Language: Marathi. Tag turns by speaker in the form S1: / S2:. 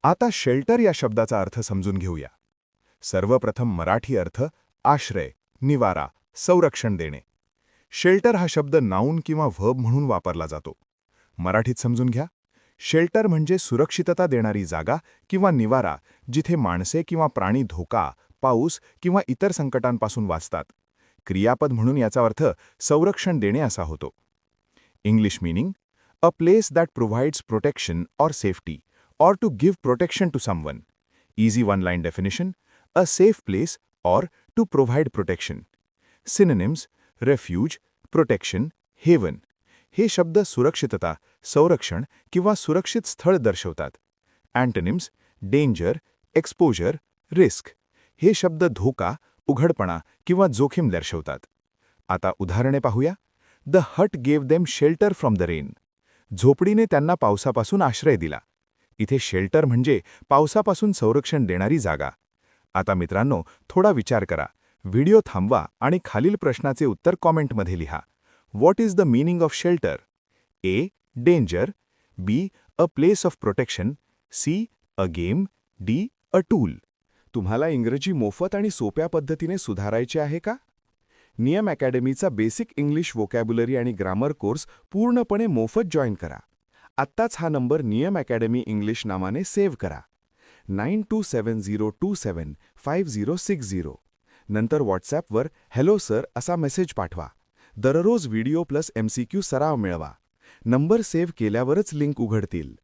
S1: आता शेल्टर या शब्दाचा अर्थ समजून घेऊया. सर्वप्रथम मराठी अर्थ आश्रय, निवारा, संरक्षण देणे. शेल्टर हा शब्द नाऊन किंवा व्हर्ब म्हणून वापरला जातो. मराठीत समजून घ्या. शेल्टर म्हणजे सुरक्षितता देणारी जागा किंवा निवारा जिथे माणसे किंवा प्राणी धोका, पाऊस किंवा इतर संकटांपासून वाचतात. क्रियापद म्हणून याचा अर्थ संरक्षण देणे असा होतो. English meaning: a place that provides protection or safety or to give protection to someone. Easy one-line definition: a safe place or to provide protection. Synonyms: refuge, protection, haven. हे शब्द सुरक्षितता, संरक्षण किंवा सुरक्षित स्थळ दर्शवतात. Antonyms: danger, exposure, risk. हे शब्द धोका, उघडपणा किंवा जोखीम दर्शवतात. आता उदाहरणे पाहूया. The hut gave them shelter from the rain. झोपडीने त्यांना पावसापासून आश्रय दिला. इथे शेल्टर म्हणजे पावसापासून संरक्षण देणारी जागा. आता मित्रांनो, थोडा विचार करा. व्हिडिओ थांबवा आणि खालील प्रश्नाचे उत्तर कॉमेंटमध्ये लिहा. What is the meaning of shelter? A. Danger. B. A place of protection. C. A game. D. A tool. तुम्हाला इंग्रजी मोफत आणि सोप्या पद्धतीने सुधारायचे आहे का? नियम अकॅडमीचा बेसिक इंग्लिश व्होकॅब्युलरी आणि ग्रामर कोर्स पूर्णपणे मोफत जॉईन करा. आत्ताच हा नंबर नियम अकॅडमी इंग्लिश नावाने सेव्ह करा. 9270275060. नंतर व्हॉट्सॲपवर हॅलो सर असा मेसेज पाठवा. दररोज व्हिडिओ प्लस MCQ सराव मिळवा. नंबर सेव्ह केल्यावरच लिंक उघडतील.